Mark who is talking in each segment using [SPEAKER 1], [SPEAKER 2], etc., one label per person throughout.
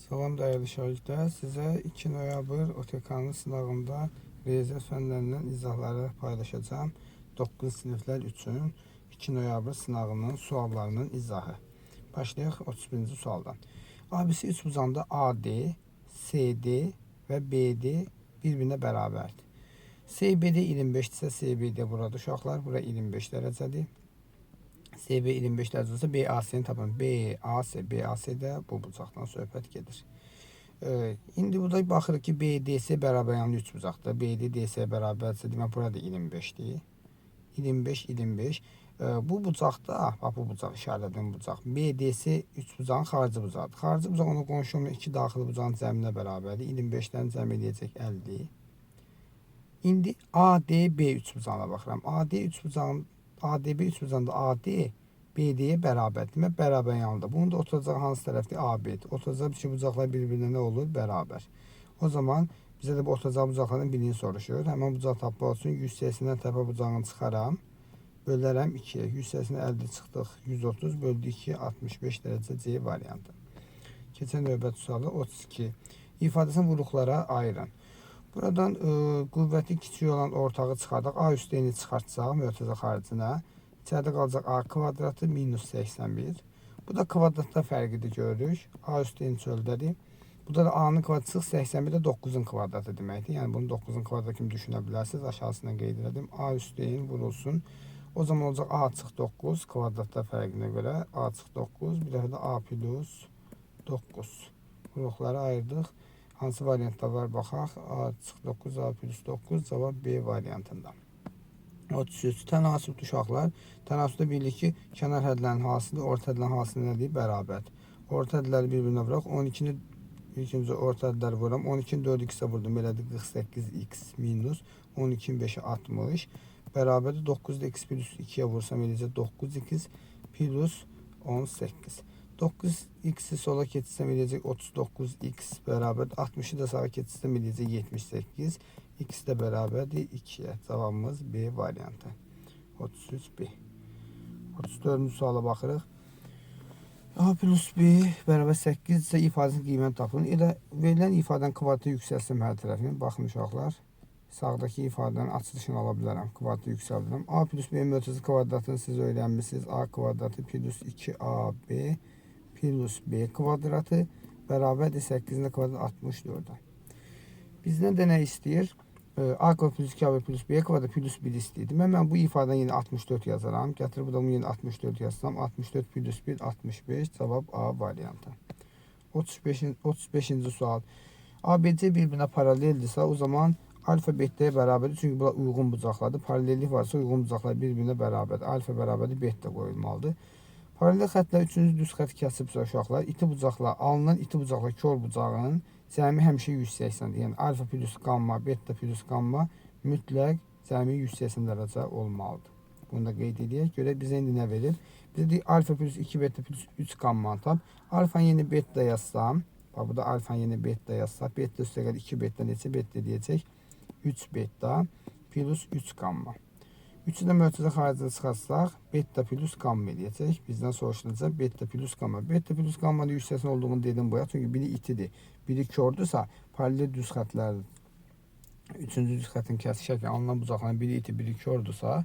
[SPEAKER 1] Salam değerli şagirdlər, sizə 2 noyabr OTK-nın sınavında riyaziyyat fənlərindən izahları paylaşacağım. 9 siniflər üçün 2 noyabr sınavının suallarının izahı. Başlayaq 31-ci sualdan. ABC üçbucağında AD, CD və BD bir-birinə bərabərdir. CBD 25-dirsə, CBD burada uşaqlar, bura 25 dərəcədir. CB 25 dərəcəsə BAC-ni tapın. BAC də bu bucaqdan söhbət gedir. İndi burada baxırıq ki, BDC bərabər yanlı üç bucaqdır. BD DC bərabərsə, demək burada 25-dir. 25. Bu bucaqda, bax bu bucaq işarələdiyim bucaq, BDC üç bucağın xarici bucaqdır. Xarici bucaq ona qonşu olmayan iki daxili bucağın cəminə bərabərdir. 25-dən cəm edəcək 50. İndi ADB üç bucağına baxıram. ADB üç bucağında AD BD-yə bərabərdir. Demək, bərabər yanlıdır. Bunun da oturacaq hansı tərəfdir? AB-dir. Oturacaq iki bucaqlar bir-birinə nə olur? Bərabər. O zaman bizə də bu oturacaq bucaqlardan birini soruşur. Həmin bucaq tapmaq üçün 180-dən təpə bucağını çıxaram. Bölərəm 2-yə. 180 əldə çıxdıq. 130 böldü 2, 65 dərəcə C variantı. Keçən növbət sualı 32. İfadəsini vuruqlara ayırın. Buradan qüvvəti kiçik olan ortağı çıxardaq. A üstəyini çıxartsaq mötərizə xaricinə. İçəridə qalacaq A kvadratı minus 81. Bu da kvadratda fərqidir görürük. A üstəyini çöldədir. Burada da A-nın kvadratı çıxır 81 də 9-un kvadratı deməkdir. Yəni bunu 9-un kvadratı kimi düşünə bilərsiniz. Aşağısından qeyd edim. A üstəyin vurulsun. O zaman olacaq A çıx 9 kvadratda fərqinə görə. A çıx 9. Bir dəfə də A plus 9. Vuruqları ayırdıq. Hansı variantda var baxaq. A çıx 9, A plus 9. Cavab B variantında. 33. Tənasüb uşaqlar. Tənasübdə bilirik ki, kənar hədlərin hasılı, orta hədlərin hasılı nədir? Bərabərdir. Orta hədləri bir-birinə vuraq. 12-ni ilk orta hədləri vuram. 12-ni 4x-ə vurdum. Belədir 48x minus 12-in 5-i 60. Bərabərdir 9-da x plus 2-yə vursam eləcək 9x plus 18. 9x-i sola keçsəm eləcək 39x bərabərdir. 60-ı da sağa keçsəm eləcək 78. X də bərabərdir 2-yə. Cavabımız B variantı. 33B. 34-cü suala baxırıq. A plus B bərabər 8 isə ifadəsinin qiymət tapın. Elə verilən ifadənin kvadratı yüksəlsin hər tərəfini. Baxın uşaqlar. Sağdakı ifadənin açılışını ala bilərəm. Kvadratı yüksəldirəm. A plus B mötərizə kvadratını siz öyrənmişsiniz. A kvadratı plus 2AB plus B kvadratı bərabərdir 8-in kvadratı 64-ə. Bizdən də nə istəyir? A kvadrat plus 2AB plus B kvadrat plus 1 istəyir. Mən bu ifadəni yenə 64 yazaram. Gətirib burada yenə 64 yazsam. 64 plus 1, 65. Cavab A variantı. 35-ci sual. ABC bir-birinə paraleldirsə, o zaman alfa betaya bərabərdir. Çünki bunlar uyğun bucaqlardır. Paralellik varsa uyğun bucaqlar bir-birinə bərabərdir. Alfa bərabərdir, beta qoyulmalıdır. Paralel xətlər 3-cü düz xətti kəsibsə uşaqlar, iti bucaqlar, alınan iti bucaqlar kör bucağın cəmi həmişə 180-dir. Yəni alfa plus qamma, beta plus qamma mütləq cəmi 180 dərəcə olmalıdır. Bunu da qeyd edək. Görək bizə indi nə verir? Bizə deyir alfa plus 2 beta plus 3 qamma tap. Alfanı yeni beta yazsam, bax burada alfanı yeni beta yazsaq, beta üstə gəlir 2 beta neçə beta deyəcək? 3 beta plus 3 qamma. 3-ü də mötərizə xaricinə çıxarsaq, beta plus qamma eləyəcək. Bizdən soruşulacaq beta plus qamma. Beta plus qamma 180 olduğunu dedim boya. Çünki biri itidir, biri kördürsə, paralel düz xətlər 3-cü düz xətin kəsişərkən alınan bucaqların biri iti, biri kördürsə,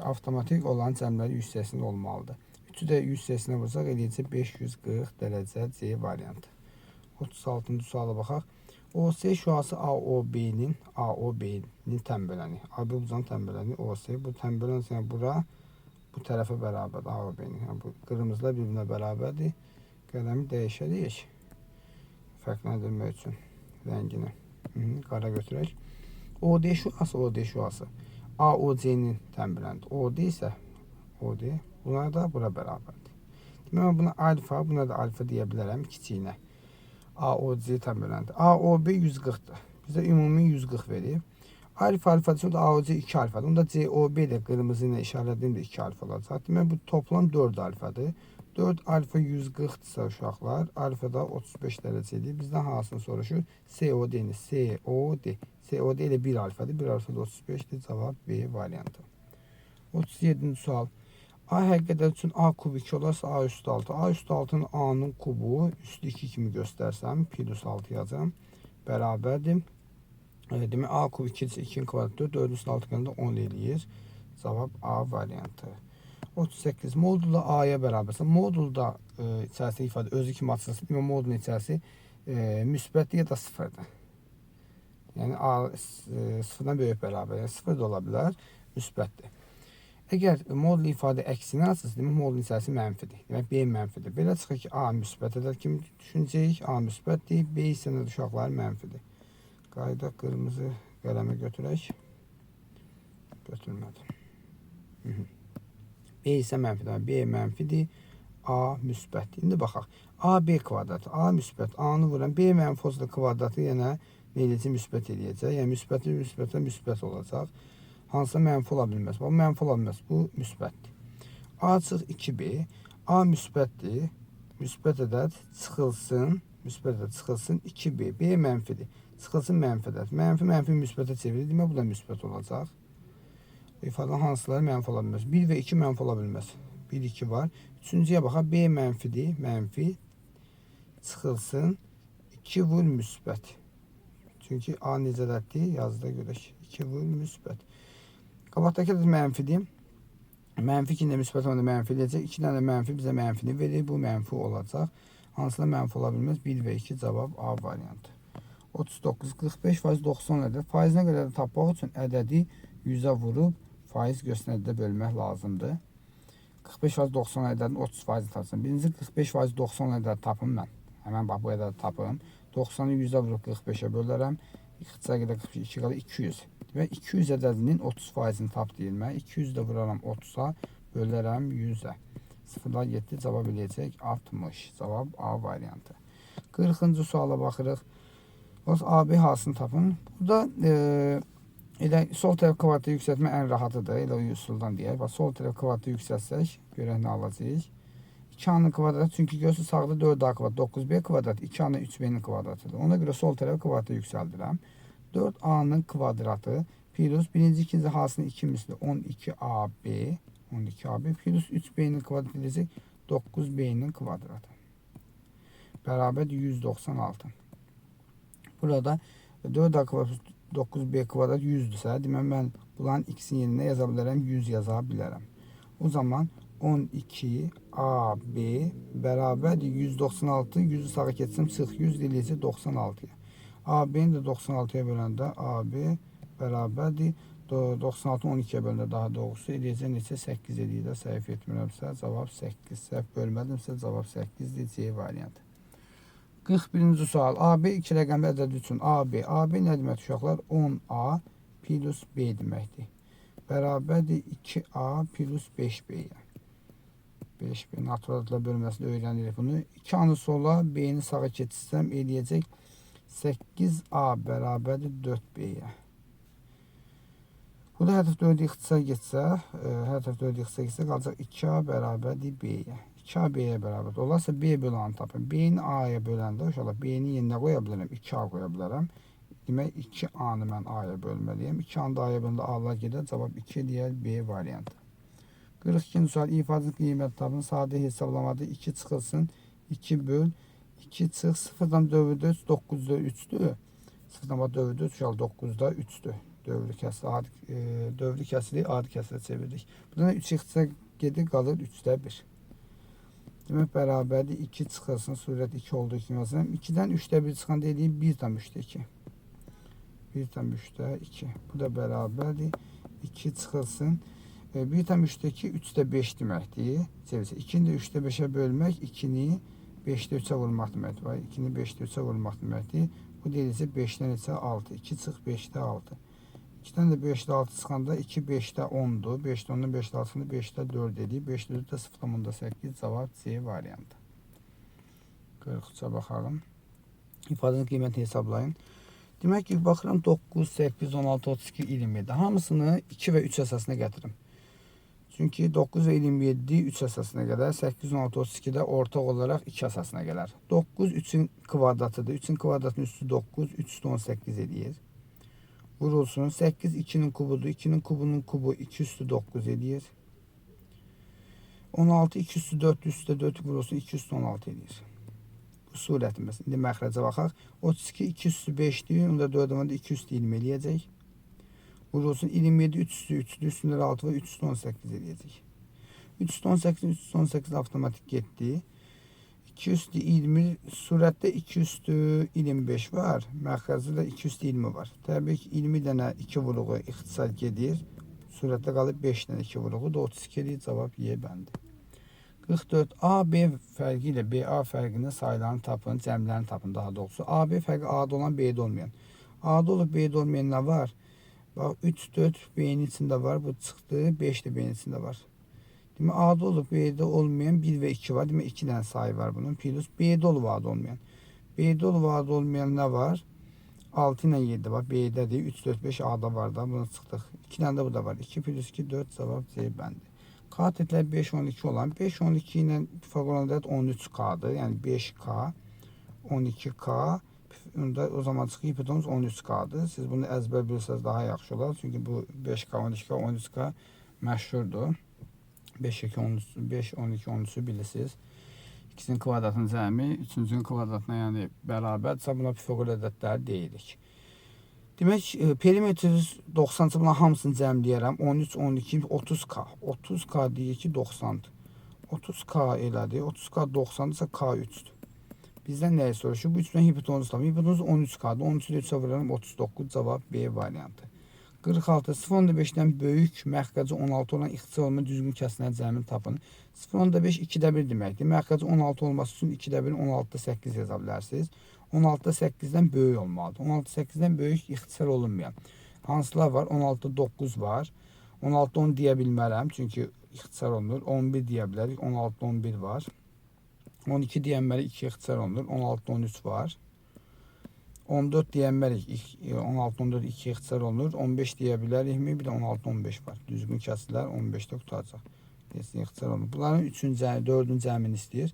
[SPEAKER 1] avtomatik olan cəmləri 180 olmalıdır. 3-ü də 180-ə vursaq eləyəcək 540 dərəcə C variantı. 36-cı suala baxaq. OC şüası AOB-nin təmbələni. AB bucağının təmbələni OC. Bu təmbələn yəni bura bu tərəfə bərabərdir AOB-nin. Yəni bu qırmızılar bir-birinə bərabərdir. Qələmi dəyişərik. Fərqləndirmək üçün rəngini qara götürək. OD şüası AOC-nin təmbələnidir. OD isə OD. Bunlar da bura bərabərdir. Demək buna alfa, buna da alfa deyə bilərəm kiçiyinə. AOC təmbələndir. AOB 140-dır. Bizə ümumi 140 verir. Alfa alfadır, AOC 2 alfadır. Onda COB də qırmızı ilə işarələdiyim də 2 alfa olacaq. Demək bu toplam 4 alfadır. 4 alfa 140-dırsa uşaqlar, alfa da 35 dərəcədir. Bizdən hansını soruşur? COD-ni. COD ilə 1 alfadır. 1 alfa da 35-dir. Cavab B variantı. 37-ci sual. A həqiqətən üçün A kub 2 olarsa A üstü 6. A üstü 6'nın A'nın kubu üstü 2 kimi göstərsəm plus 6 yazacağım. Bərabərdir. Demək A kub 2 isə 2'nin kvadratı 4 üstü 6 gəlində 10 eləyir. Cavab A variantı. 38. Modulda A'ya bərabərsə, modulda içərisində ifadə özü kimi açılsın. Demək modulun içərisi müsbətdir ya da sıfırdır. Yəni A sıfırdan böyük bərabər. Yəni sıfır da ola bilər, müsbətdir. Əgər modul ifadə əksinə açılsın, demək modulun içərisi mənfidir. Demək B mənfidir. Belə çıxır ki, A müsbət edər kimi düşünəcəyik. A müsbətdir, B isə nədir uşaqlar mənfidir. Qayda qırmızı qələmə götürək. Götürmədim. B isə mənfidir. B mənfidir, A müsbətdir. İndi baxaq. A B kvadratı, A müsbət, A-nı vuran B mənfi olsa kvadratı yenə neyləcək müsbət eləyəcək. Yəni müsbət olacaq. Hansısa mənfi ola bilməz. Bu mənfi ola bilməz. Bu müsbətdir. A çıx 2B. A müsbətdir. Müsbət ədəd çıxılsın. Müsbət ədəd çıxılsın 2B. B mənfidir. Çıxılsın mənfi ədəd. Mənfi müsbətə çevirir. Demək bu da müsbət olacaq. İfadə hansıları mənfi ola bilməz. 1 və 2 mənfi ola bilməz. 1, 2 var. Üçüncüyə baxaq. B mənfidir. Mənfi. Çıxılsın 2 vur müsbət. Çünki A necələtdir? Yazıda görək. 2 vur müsbət. Qabaqdakı da mənfidir. Mənfi 2 ilə müsbət olanda mənfi eləyəcək. 2 dənə mənfi bizə mənfini verir. Bu mənfi olacaq. Hansılar mənfi ola bilməz? 1 və 2 cavab A variantı. 39, 45 faiz 90 ədəd. Faizinə qədər də tapmaq üçün ədədi 100'ə vurub faiz göstərədə bölmək lazımdır. 45 faiz 90 ədədin 30 faizini tapsın. Birinci 45 faiz 90 ədəd tapım mən. Həmən bax bu ədədi tapım. 90'ı 100'ə vurub 45'ə bölərəm. 2 qalır 200. Və 200 ədədinin 30 faizini tap deyilmə. 200 də vuraram 30'a, bölərəm 100'ə. Sıfırlar 7 cavab eləyəcək 60. Cavab A variantı. 40-cı suala baxırıq. AB hasını tapın. Burada elə sol tərəf kvadratı yüksəltmə ən rahatıdır. Elə o üsuldan deyək. Bax, sol tərəf kvadratı yüksəltsək, görək nə alacağıq. 2A'nın kvadratı, çünki görürsünüz sağda 4A kvadrat, 9B kvadrat, 2A'nın 3B'nin kvadratıdır. Ona görə sol tərəf kvadratı yüksəldirəm. 4A'nın kvadratı plus birinci ikinci hasının 2 misli 12AB 12AB plus 3B'nin kvadratı edəcək 9B'nin kvadratı. Bərabər 196. Burada 4A kvadrat 9B kvadrat 100'dürsə, demək mən bunların ikisinin yerinə yaza bilərəm, 100 yaza bilərəm. O zaman 12AB bərabər 196, 100'ü sağa keçsəm çıx 100 eləyəcək 96'ya. AB'ni də 96'ya böləndə AB bərabərdir 96 12'ye böləndə daha doğrusu eləyəcək neçə 8 eləyir. Səhv etmirəmsə cavab 8. Səhv bölmədimsə cavab 8-dir. C variantı. 41-ci sual. AB 2 rəqəmli ədəd üçün AB nə deməkdir uşaqlar? 10A plus B deməkdir. Bərabərdir 2A plus 5B'yə. 5B naturallıqla bölməsində öyrənirik bunu. 2A'nı sola, B'ni sağa keçirsəm eləyəcək 8A bərabərdir 4B'yə. Burada hər tərəfdə 4 ixtisar getsə, qalacaq 2A bərabərdir B'yə. 2A B'yə bərabər olarsa B böləni tapın. B'ni A'ya böləndə uşaqlar B'ni yerinə qoya bilərəm, 2A qoya bilərəm. Demək 2A'nı mən A'ya bölməliyəm. 2A'nı da A'ya böləndə A'lar gedər. Cavab 2 deyər B variantı. 42-ci sual. İfadənin qiymət tapın. Sadə hesablamada 2 çıxılsın. 2 böl 2 çıx 0'dan dövrdə 3 9'da 3'dür. 0'dan bax dövrdə 3 9'da 3'dür. Dövrü kəsilir, adi kəsilə çeviririk. Buradan 3 ixtisar gedir, qalır 3'də 1. Demək bərabərdir 2 çıxılsın. Surət 2 olduğu kimi yazıram. 2'dən 3'də 1 çıxanda eləyir 1/3'də 2. 1/3'də 2. Bu da bərabərdir 2 çıxılsın. 1/3'də 2 3'də 5 deməkdir. 2'ni də 3'də 5'ə bölmək 2'ni 5'də 3'ə vurmaq deməkdir. 2'ni 5'də 3'ə vurmaq deməkdir. Bu deyilsə 5'dən neçə 6. 2 çıx 5'də 6. 2'dən də 5'də 6 çıxanda 2 5'də 10'dur. 5'də 10'dan 5'də 6'sını 5'də 4 edir. 5'də 4'də 0,8 cavab C variantı. 43'ə baxalım. İfadənin qiymətini hesablayın. Demək ki, baxıram 9, 8, 16, 32, 27. Hamısını 2 və 3 əsasına gətirim. Çünki 9 və 27 3 əsasına gələr. 8, 16, 32 də ortaq olaraq 2 əsasına gələr. 9 3'ün kvadratıdır. 3'ün kvadratının üstü 9, 3 üstü 18 edir. Vurulsun. 8 2'nin kubudur. 2'nin kubunun kubu 2 üstü 9 edir. 16 2 üstü 4 üstə 4 vurulsun 2 üstü 16 edir. Bu surətimiz. İndi məxrəcə baxaq. 32 2 üstü 5-dir. Onda 4-ün də 2 üstü 20 eləyəcək. Vurulsun 27 3 üstü 3-dür. Üstündə 6 var 3 üstü 18 eləyəcək. 3 üstü 18 3 üstü 18 avtomatik getdi. 2 üstü 20 surətdə 2 üstü 25 var. Məxrəcdə 2 üstü 20 var. Təbii ki 20 dənə 2 vuruğu ixtisar gedir. Surətdə qalıb 5 dənə 2 vuruğu da 32 edir. Cavab Y bəndi. 44 AB fərqi ilə BA fərqinin saylarını tapın, cəmlərini tapın daha doğrusu. AB fərqi A'da olan B'də olmayan. A'da olub B'də olmayan nə var? Bax 3 4 B'nin içində var. Bu çıxdı. 5 də B'nin içində var. Demək A'da olub B'də olmayan 1 və 2 var. Demək 2 dənə sayı var bunun. Plus B'də olub A'da olmayan. B'də olub A'da olmayan nə var? 6 ilə 7 var. B'dədir. 3 4 5 A'da var da. Buna çıxdıq. 2 dənə də bu da var. 2 plus 2 4 cavab C bəndi. Katetlər 5 12 olan. 5 12 ilə Pifaqoran ədəd 13K'dır. Yəni 5K 12K o zaman çıxır hipotenuz 13K'dır. Siz bunu əzbər bilirsəniz daha yaxşı olar. Çünki bu 5K 12K 13K məşhurdur. 5 2 13 5 12 13'ü bilirsiniz. İkisinin kvadratının cəmi, üçüncünün kvadratına yəni bərabərdirsə buna Pifaqor ədədləri deyirik. Demək perimetr 90-cı buna hamısını cəmləyərəm. 13 12 30K. 30K deyir ki 90'dır. 30K elədir. 30K 90'dırsa K 3'dür. Bizdən nəyi soruşur? Bu üçdən hipotenuz tapın. Hipotenuz 13K'dır. 13'ü də 3'ə vururam 39 cavab B variantı. 46 0.5'dən böyük məxrəci 16 olan ixtisar olma düzgün kəsilən cəmini tapın. 0.5 2'də 1 deməkdir. Məxrəci 16 olması üçün 2'də 1 16'da 8 yaza bilərsiniz. 16'da 8'dən böyük olmalıdır. 16'da 8'dən böyük ixtisar olunmayan. Hansılar var? 16'da 9 var. 16'da 10 deyə bilmərəm. Çünki ixtisar olunur. 11 deyə bilərik. 16'da 11 var. 12 deyənməli 2 ixtisar olunur. 16'da 13 var. 14 deyənməlik 16 14 2 ixtisar olunur. 15 deyə bilərikmi? Bir də 16 15 var. Düzgün kəsirlər 15'də qutaracaq. Desin ixtisar olunur. Bunların 3-cü, 4-cü cəmini istəyir.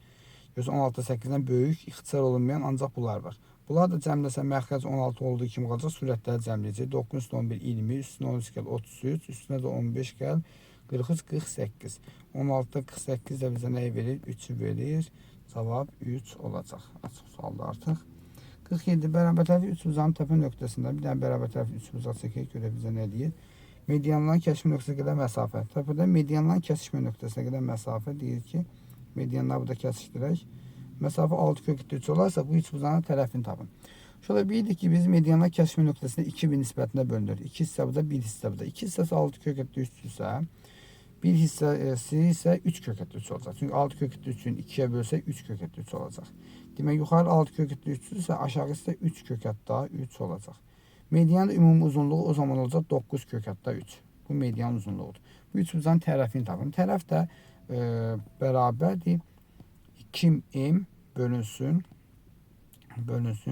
[SPEAKER 1] Yoxsa 16 8-dən böyük ixtisar olunmayan ancaq bunlar var. Bunlar da cəmləsə məxrəc 16 olduğu kimi qalacaq. Sürətləri cəmləyəcək. 9 üstə 11 20, üstünə 13 gəl 33, üstünə də 15 gəl 43 48. 16'da 48 də bizə nəyi verir? 3'ü verir. Cavab 3 olacaq. Açıq sualda artıq. 47 bərabər tərəfi 3 bucağın təpə nöqtəsində bir dənə bərabər tərəfi 3 bucaq çəkək görə bizə nə deyir? Medianların kəsişmə nöqtəsinə qədər məsafə. Təpədə medianların kəsişmə nöqtəsinə qədər məsafə deyir ki, medianları burada kəsişdirək. Məsafə 6 kök 3 olarsa bu 3 bucağın tərəfini tapın. Şöyle bildik ki biz medianlar kəsişmə nöqtəsində 2 bir nisbətində bölünür. 2 hissə burada, 1 hissə burada. 2 hissəsi 6 kök 3 isə, 1 hissəsi isə 3 kök 3 olacaq. Çünki 6 kök 3'ün 2'ye bölsək 3 kök 3 olacaq. Demək yuxarı 6 kök 3 isə aşağı isə 3 kök 3 olacaq. Medianın ümumi uzunluğu o zaman olacaq 9 kök 3. Bu medianın uzunluğudur. Bu 3 bucağın tərəfini tapın. Tərəf də bərabərdir 2m bölünsün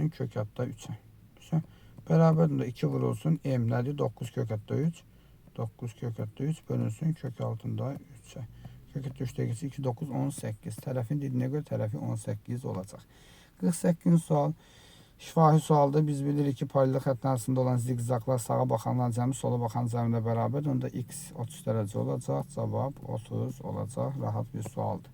[SPEAKER 1] kök 3'e. Bərabərdir də 2 vurulsun m nədir? 9 kök 3. 9 kök 3 bölünsün kök altında 3'e. Kök 3'də 2 9 18. Tərəfin dediyinə görə tərəfi 18 olacaq. 48 sual. Şifahi sualda biz bilirik ki paralel xəttin arasında olan zigzaqlar sağa baxanlar cəmi sola baxan cəminə bərabərdir. Onda x 30 dərəcə olacaq. Cavab 30 olacaq. Rahat bir sualdır.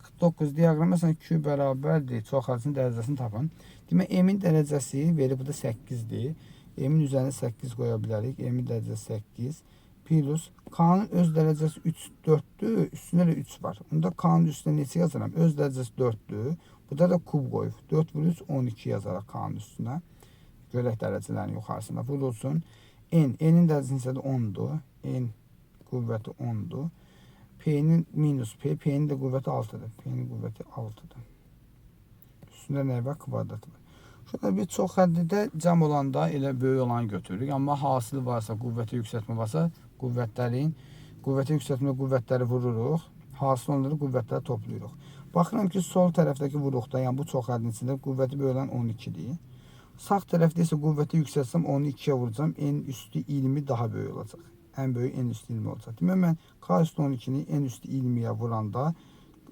[SPEAKER 1] 49 diaqram məsələn Q bərabərdir. Çox hərfinin dərəcəsini tapın. Demək m-in dərəcəsi verib bu da 8'dir. M-in üzərinə 8 qoya bilərik. M-in dərəcəsi 8 plus K-nın öz dərəcəsi 3 4'dür. Üstündə də 3 var. Onda K-nın üstünə neçə yazaram? Öz dərəcəsi 4'dür. Burada da kub qoyub. 4 bölü 3 12 yazaraq K-nın üstünə. Görək dərəcələrin yuxarısında. Vurulsun. N-in dərəcəsi isə də 10'dur. N qüvvəti 10'dur. P'nin minus P. P'nin də qüvvəti 6'dır. P'nin qüvvəti 6'dır. Üstündə nə var? Kvadratı var. Şurada bir çox həddidə cəm olanda elə böyük olanı götürürük. Amma hasil varsa, qüvvəti yüksəltmə varsa, qüvvəti yüksəltmə qüvvətləri vururuq. Hasil onları qüvvətləri toplayırıq. Baxıram ki, sol tərəfdəki vuruqda, yəni bu çox həddin içində qüvvəti böyük olan 12'dir. Sağ tərəfdə isə qüvvəti yüksəltsəm onu 2'yə vuracam. N üstü 20 daha böyük olacaq. Ən böyük N üstü 20 olacaq. Demək mən K üstü 12'ni N üstü 20'yə vuranda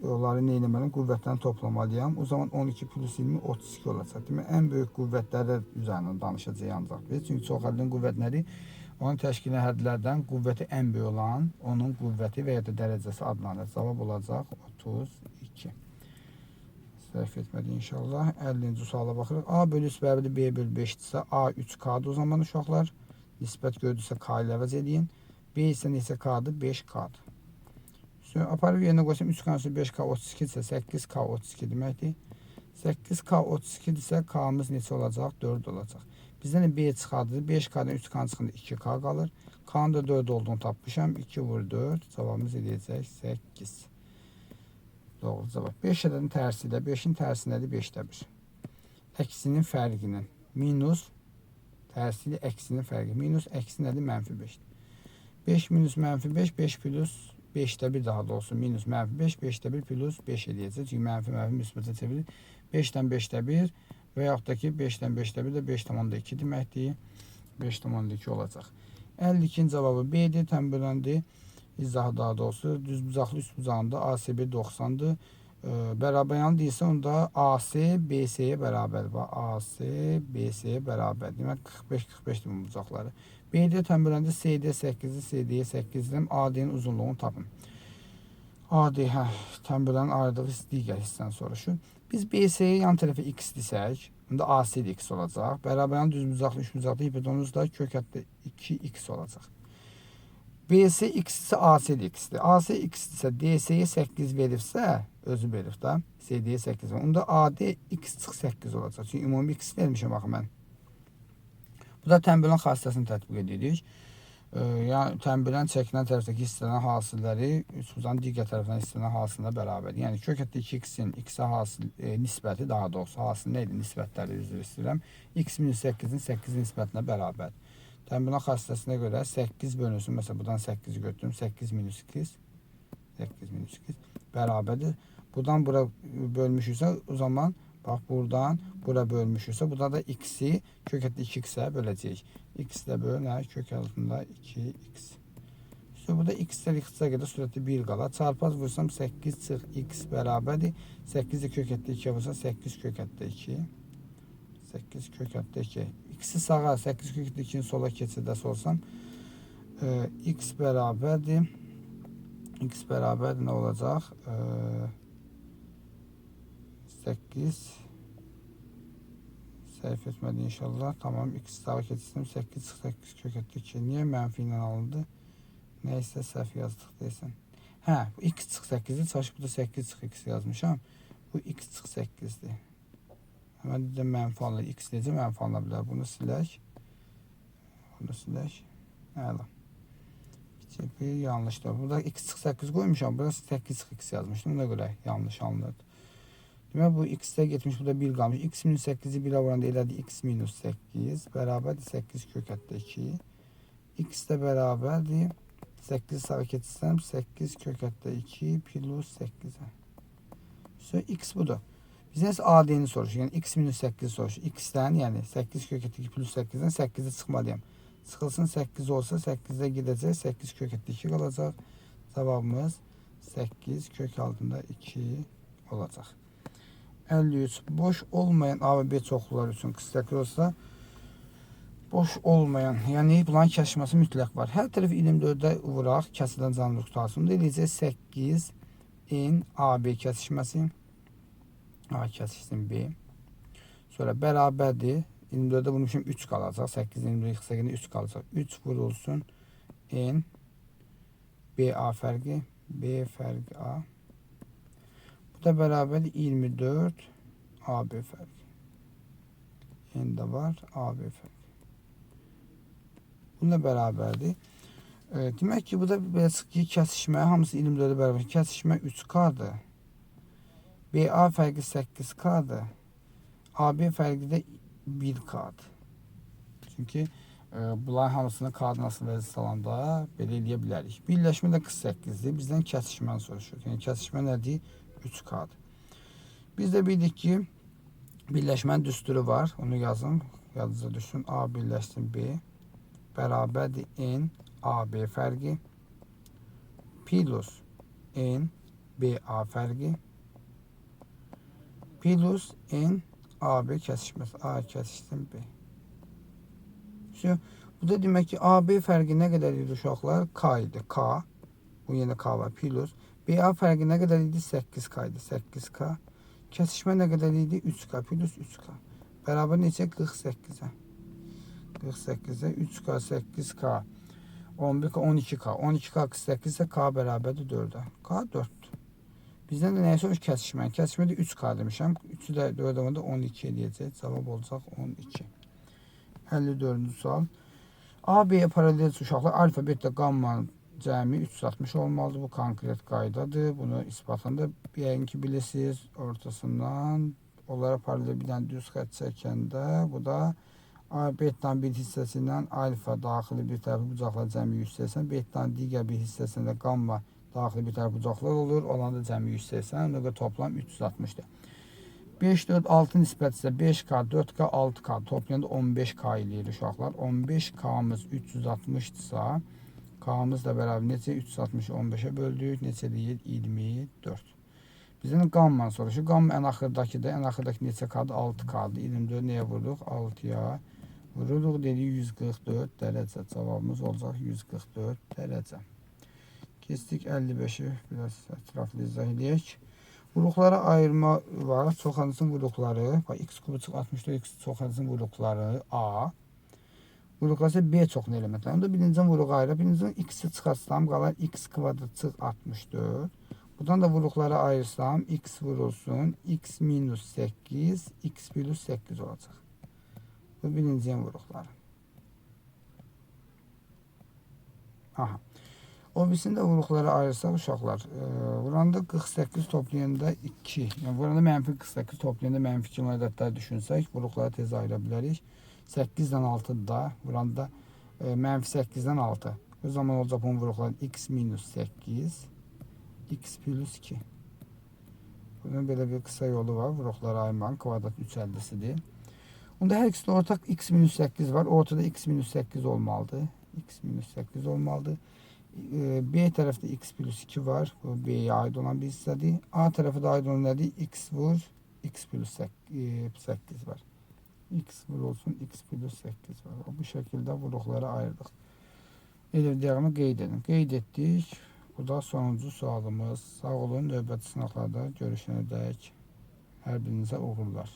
[SPEAKER 1] onları nə etməliyəm? Qüvvətlərini toplamalıyam. O zaman 12 plus 20 32 olacaq. Demək ən böyük qüvvətləri üzərindən danışacağıq ancaq biz. Çünki çox həddin qüvvətləri Onu təşkil edən hədlərdən qüvvəti ən böyük olan onun qüvvəti və ya da dərəcəsi adlanır. Cavab olacaq 32. Səhv etmədi inşallah. 50-ci suala baxırıq. A bölü 3 bərabəri B bölü 5-dirsə A 3K-dır o zaman uşaqlar. Nisbət gördüksə K ilə əvəz edin. B isə neçə K-dır? 5K-dır. Sonra aparıb yerinə qoysam 3K 5K 32-dirsə 8K 32 deməkdir. 8K 32-dirsə K'mız neçə olacaq? 4 olacaq. Bizdən B çıxardır. 5K'dan 3K çıxında 2K qalır. K'nın da 4 olduğunu tapmışam. 2 vur 4. Cavabımız edəcək 8. Doğru cavab. 5 ədədin tərsi ilə 5-in tərsi nədir? 5-də 1. Əksinin fərqinin. Minus tərsi ilə əksinin fərqi. Minus əksi nədir? Mənfi 5'dir. 5 minus mənfi 5. 5 plus 5'də 1 daha doğrusu. Minus mənfi 5. 5'də 1 plus 5 edəcək. Çünki mənfi müsbətə çevirir. 5'dən 5'də 1 və yaxud da ki 5'dən 5'də 1 də 5,2 deməkdir. 5,2 olacaq. 52-ci cavabı B-dir, təmbirləndi. İzahı daha doğrusu düz bucaqlı üst bucağında AC 90'dır. Bərabər yanı deyilsə onda AC BC-yə bərabər var. AC BC-yə bərabər. Demək 45-45-dir bu bucaqları. B-də təmbirləndi CD 8-dir, CD-yə 8-dir. AD-nin uzunluğunu tapın. AD təmbirlərin ayrılığı digər hissdən soruşur. Biz BC-yə yan tərəfə x desək, onda AC də x olacaq. Bərabər yanı düz bucaqlı üst bucaqlı hipotenuz da kök hətta 2x olacaq. BC x ise AC de x'dir. AC x ise DC'ye 8 verirsə, özü verir də, CD'ye 8 verir. Onda AD x çıx 8 olacaq. Çünki ümumi x vermişəm baxın mən. Bu da təmbirlərin xassəsini tətbiq edirik. Yəni təmbirlərin çəkilən tərəfdəki hissələn hasilləri üçbucağın digər tərəfindən hissələn hasilinə bərabərdir. Yəni kök hətta 2x-in x-ə hasil nisbəti, daha doğrusu hasil nə idi? Nisbətləri üzr istəyirəm. X minus 8-in 8 nisbətinə bərabərdir. Təmbirlərin xassəsinə görə 8 bölünsün. Məsələn, buradan 8-i götürüm. 8 minus 2 bərabərdir. Buradan bura bölmüşüksə, o zaman bax buradan bura bölmüşüksə, burada da x-i kök hətta 2x-ə böləcəyik. X ilə bölünər kök altında 2x. İşte burada x-lər x-ə qədər sürətli 1 qala. Çarpaz vursam 8 çıx x bərabərdir. 8-i kök hətta 2-yə vursam 8 kök hətta 2. 8 kök hətta 2. X-i sağa 8 kök hətta 2-ni sola keçirdəsə olsam x bərabərdir. X bərabərdir nə olacaq? 8 səhv etmədi inşallah. Tamam, x sağa keçirdim. 8 çıx 8 kök hətta 2. Niyə mənfi ilə alındı? Nəysə səhv yazdıq deyəsən. Hə, bu x çıx 8-dir. Çalışıb burada 8 çıx x yazmışam. Bu x çıx 8-dir. Hemen de mənfi alınır. X necə mənfi alına bilər? Bunu silək. Bunu silək. Əla. Bir yanlışdır. Burada x çıx 8 qoymuşam. Burada 8 çıx x yazmışdım. Ona görə yanlış alınırdı. Demək bu x-də getmiş. Burada 1 qalmış. X minus 8-i 1'ə vuranda elədi. X minus 8 bərabərdir 8 kök hətta 2. X də bərabərdir. 8 sağa keçirsəm 8 kök hətta 2 plus 8'ə. So x budur. Biz AD'ni soruşur. Yəni x minus 8 soruşur. X'dən yəni 8 kök hətta 2 plus 8'dən 8'i çıxmalıyam. Çıxılsın 8 olsa 8'də gedəcək. 8 kök hətta 2 qalacaq. Cavabımız 8 kök altında 2 olacaq. 53. Boş olmayan A ve B çoxlular üçün qısa olsa boş olmayan, yəni bunların kəsişməsi mütləq var. Hər tərəfi 24'də vuraq, kəsilən canlı qutarsın. Eləcə 8 n AB kəsişməsi. A kəsişsin B. Sonra bərabərdir. 24'də bunun üçün 3 qalacaq. 8 24 yıxsaq 3 qalacaq. 3 vurulsun n BA fərqi, B fərqi A. Bu da bərabər 24 AB fərqi. N də var, AB fərqi. Bununla bərabərdir. Demək ki, bu da kəsişmə, hamısı 24'də bərabər. Kəsişmə 3K'dır. BA fərqi 8K'dır. AB fərqi də 1K'dır. Çünki bunların hamısını K'dan asılı vəziyyət alanda belə eləyə bilərik. Birləşmə də 48'dir. Bizdən kəsişməni soruşur. Yəni kəsişmə nədir? 3K'dır. Biz də bildik ki, birləşmənin düsturu var. Onu yazın. Yadınıza düşsün. A birləşsin B bərabərdir n AB fərqi plus n BA fərqi plus n AB kəsişməsi. A kəsişsin B. Bu Bu da demək ki, AB fərqi nə qədər idi uşaqlar? K idi. K. Bu yenə K var. Plus. BA fərqi nə qədər idi? 8K idi. 8K. Kəsişmə nə qədər idi? 3K plus 3K. Bərabər neçə? 48-ə. 48-ə 3K, 8K, 11K, 12K. 12K 48 isə K bərabərdir 4-ə. K 4-dür. Bizdən də nəyə soruş? Kəsişmə. Kəsişmədə 3K demişəm. 3-ü də 4-ə 12 eləyəcək. Cavab olacaq 12. 54-cü sual. A-B'yə paralel uşaqlar alfa, beta, gamma cəmi 360 olmalıdır. Bu konkret qaydadır. Bunu isbatında yəqin ki bilirsiniz. Ortasından onlara paralel bir dənə düz xətt çəkəndə bu da beta'nın bir hissəsindən alfa daxili bir tərəfi bucaqlar cəmi 180, beta'nın digər bir hissəsində də gamma daxili bir tərəfi bucaqlar olur. Olan da cəmi 180. Ona görə toplam 360'dır. 5, 4, 6 nisbəti isə 5K, 4K, 6K toplayanda 15K eləyir uşaqlar. 15K'mız 360'dırsa K'mız da bərabər neçə? 360'ı 15'ə böldük. Neçə deyir? 24. Bizdən gamma soruşur. Gamma ən axırdakıdır. Ən axırdakı neçə K'dır? 6K'dır. 24 nəyə vurduq? 6'ya vururuq. Dedi 144 dərəcə. Cavabımız olacaq 144 dərəcə. Keçdik 55'i. Biraz ətraflı izah edək. Vuruqlara ayırma var. Çoxanısın vuruqları. X kubuçuq 64 X çoxanısın vuruqları A. Vuruqlar isə B çoxlu elementlər. Onda birincinin vuruq ayrı. Birincinin X'i çıxarsam qalar X kvadrat çıx 64. Buradan da vuruqları ayırsam X vurulsun. X minus 8. X plus 8 olacaq. Bu birincinin vuruqları. Aha. O birisini də vuruqları ayırsaq uşaqlar. Vuranda 48 toplayanda 2. Yəni vuranda mənfi 48 toplayanda mənfi 2 ədədlər düşünsək, vuruqları tez ayıra bilərik. 8-dən 6 da vuranda mənfi 8-dən 6. O zaman olacaq bunun vuruqları X minus 8. X plus 2. Bunun belə bir qısa yolu var. Vuruqları ayırmanın kvadrat 350'sidir. Onda hər ikisində ortaq X minus 8 var. Ortada X minus 8 olmalıdır. X minus 8 olmalıdır. B tərəfdə X plus 2 var. Bu B'yə aid olan bir hissədir. A tərəfə də aid olan nədir? X vur X plus 8 var. X vurulsun X plus 8 var. Bu şəkildə vuruqları ayırdıq. Elədiyini qeyd edin. Qeyd etdik. Bu da sonuncu sualımız. Sağ olun. Növbəti sınaqlarda görüşənədək hər birinizə uğurlar.